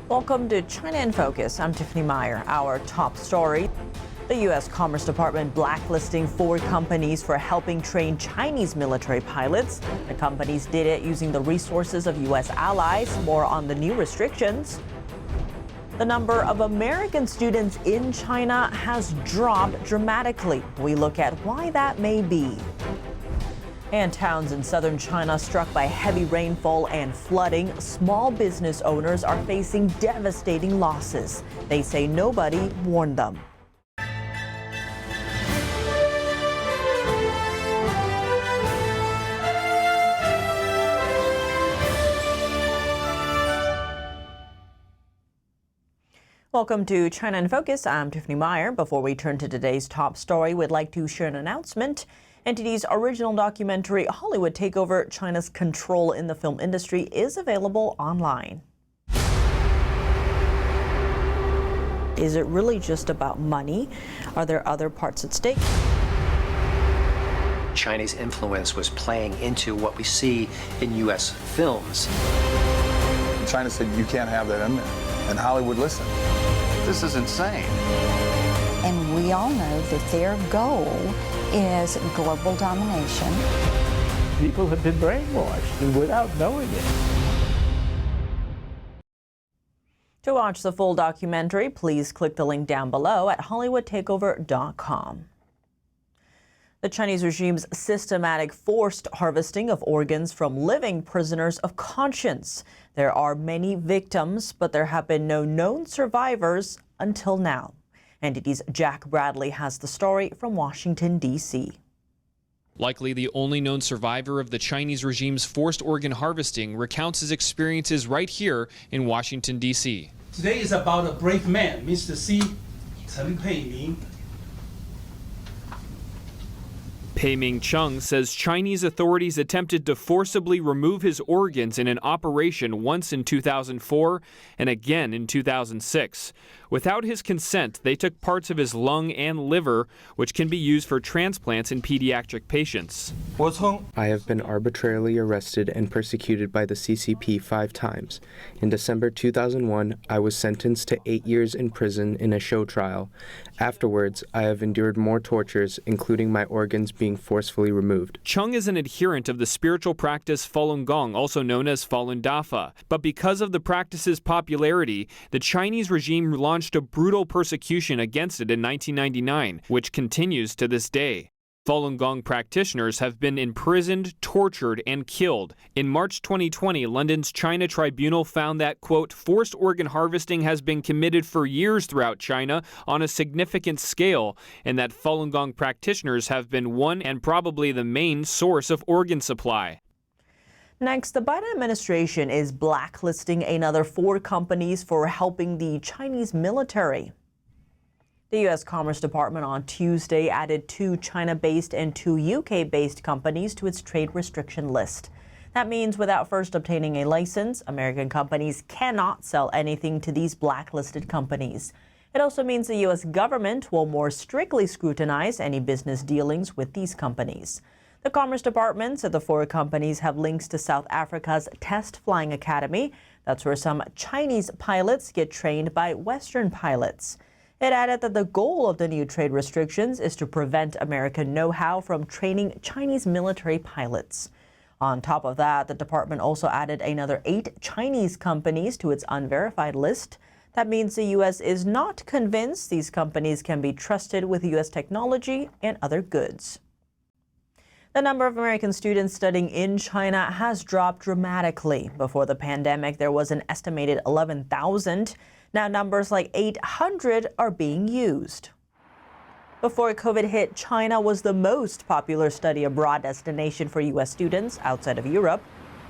Welcome to China in Focus. I'm Tiffany Meyer. Our top story. The U.S. Commerce Department blacklisting 4 companies for helping train Chinese military pilots. The companies did it using the resources of U.S. allies. More on the new restrictions. The number of American students in China has dropped dramatically. We look at why that may be. And towns in southern China struck by heavy rainfall and flooding. Small business owners are facing devastating losses. They say nobody warned them. Welcome to China in Focus. I'm Tiffany Meyer. Before we turn to today's top story, we'd like to share an announcement. NTD's original documentary, Hollywood Takeover, China's Control in the Film Industry, is available online. Is it really just about money? Are there other parts at stake? Chinese influence was playing into what we see in U.S. films. China said, you can't have that in there. And Hollywood listened. This is insane. And we all know that their goal is global domination. People have been brainwashed without knowing it. To watch the full documentary, please click the link down below at HollywoodTakeover.com. The Chinese regime's systematic forced harvesting of organs from living prisoners of conscience. There are many victims, but there have been no known survivors until now. NTD's Jack Bradley has the story from Washington, D.C. Likely the only known survivor of the Chinese regime's forced organ harvesting recounts his experiences right here in Washington, D.C. Today is about a brave man, Mr. C. Chen Peiming. Peiming Chung says Chinese authorities attempted to forcibly remove his organs in an operation once in 2004 and again in 2006. Without his consent, they took parts of his lung and liver, which can be used for transplants in pediatric patients. I have been arbitrarily arrested and persecuted by the CCP 5 times. In December 2001, I was sentenced to 8 years in prison in a show trial. Afterwards, I have endured more tortures, including my organs being forcefully removed. Chung is an adherent of the spiritual practice Falun Gong, also known as Falun Dafa. But because of the practice's popularity, the Chinese regime launched a brutal persecution against it in 1999, which continues to this day. Falun Gong practitioners have been imprisoned, tortured, and killed. In March 2020, London's China Tribunal found that, quote, forced organ harvesting has been committed for years throughout China on a significant scale, and that Falun Gong practitioners have been one and probably the main source of organ supply. Next, the Biden administration is blacklisting another 4 companies for helping the Chinese military. The U.S. Commerce Department on Tuesday added 2 China-based and 2 UK-based companies to its trade restriction list. That means without first obtaining a license, American companies cannot sell anything to these blacklisted companies. It also means the U.S. government will more strictly scrutinize any business dealings with these companies. The Commerce Department said the 4 companies have links to South Africa's Test Flying Academy. That's where some Chinese pilots get trained by Western pilots. It added that the goal of the new trade restrictions is to prevent American know-how from training Chinese military pilots. On top of that, the department also added another 8 Chinese companies to its unverified list. That means the U.S. is not convinced these companies can be trusted with U.S. technology and other goods. The number of American students studying in China has dropped dramatically. Before the pandemic, there was an estimated 11,000. Now numbers like 800 are being used. Before COVID hit, China was the most popular study abroad destination for U.S. students outside of Europe.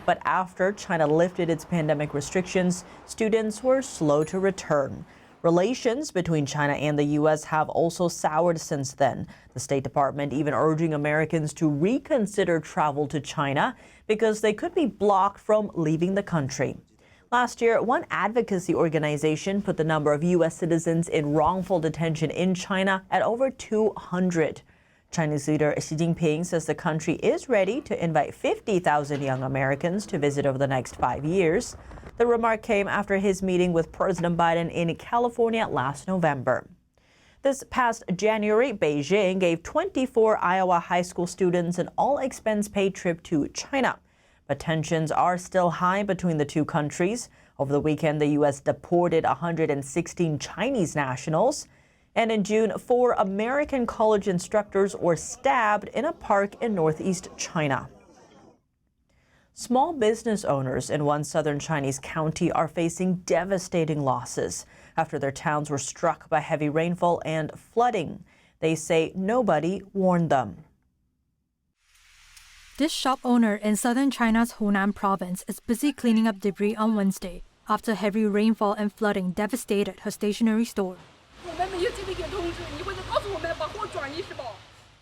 But after China lifted its pandemic restrictions, students were slow to return. Relations between China and the U.S. have also soured since then. The State Department even urging Americans to reconsider travel to China because they could be blocked from leaving the country. Last year, one advocacy organization put the number of U.S. citizens in wrongful detention in China at over 200. Chinese leader Xi Jinping says the country is ready to invite 50,000 young Americans to visit over the next 5 years. The remark came after his meeting with President Biden in California last November. This past January, Beijing gave 24 Iowa high school students an all-expense-paid trip to China. But tensions are still high between the two countries. Over the weekend, the U.S. deported 116 Chinese nationals. And in June, 4 American college instructors were stabbed in a park in northeast China. Small business owners in one southern Chinese county are facing devastating losses after their towns were struck by heavy rainfall and flooding. They say nobody warned them. This shop owner in southern China's Hunan province is busy cleaning up debris on Wednesday after heavy rainfall and flooding devastated her stationery store.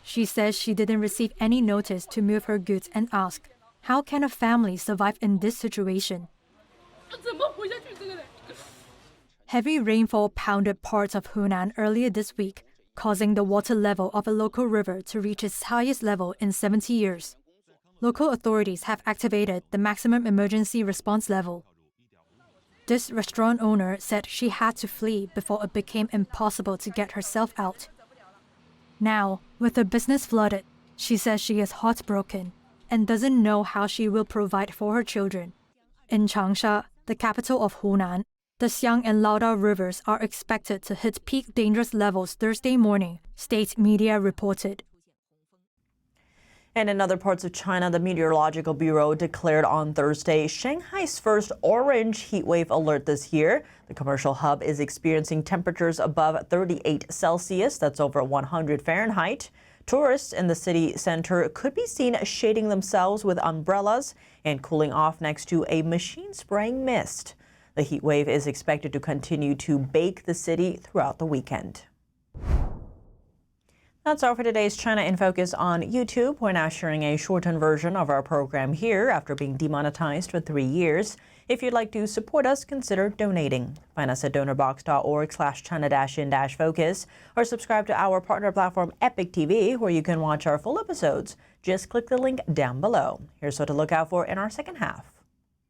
She says she didn't receive any notice to move her goods and asked, how can a family survive in this situation? Heavy rainfall pounded parts of Hunan earlier this week, causing the water level of a local river to reach its highest level in 70 years. Local authorities have activated the maximum emergency response level. This restaurant owner said she had to flee before it became impossible to get herself out. Now, with her business flooded, she says she is heartbroken and doesn't know how she will provide for her children. In Changsha, the capital of Hunan, the Xiang and Laodao rivers are expected to hit peak dangerous levels Thursday morning, state media reported. And in other parts of China, the Meteorological Bureau declared on Thursday Shanghai's first orange heat wave alert this year. The commercial hub is experiencing temperatures above 38 Celsius, that's over 100 Fahrenheit. Tourists in the city center could be seen shading themselves with umbrellas and cooling off next to a machine spraying mist. The heat wave is expected to continue to bake the city throughout the weekend. That's all for today's China in Focus on YouTube. We're now sharing a shortened version of our program here after being demonetized for 3 years. If you'd like to support us, consider donating. Find us at donorbox.org/China-in-focus or subscribe to our partner platform Epic TV, where you can watch our full episodes. Just click the link down below. Here's what to look out for in our second half.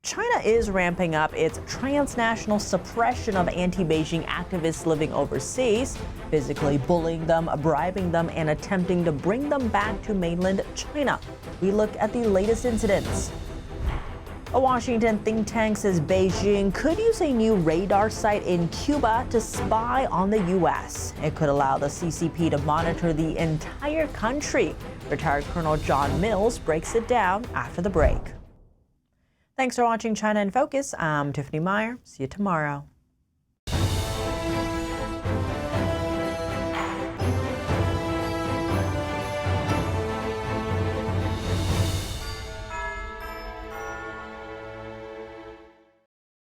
China is ramping up its transnational suppression of anti-Beijing activists living overseas, physically bullying them, bribing them, and attempting to bring them back to mainland China. We look at the latest incidents. A Washington think tank says Beijing could use a new radar site in Cuba to spy on the U.S. It could allow the CCP to monitor the entire country. Retired Colonel John Mills breaks it down after the break. Thanks for watching China in Focus. I'm Tiffany Meyer. See you tomorrow.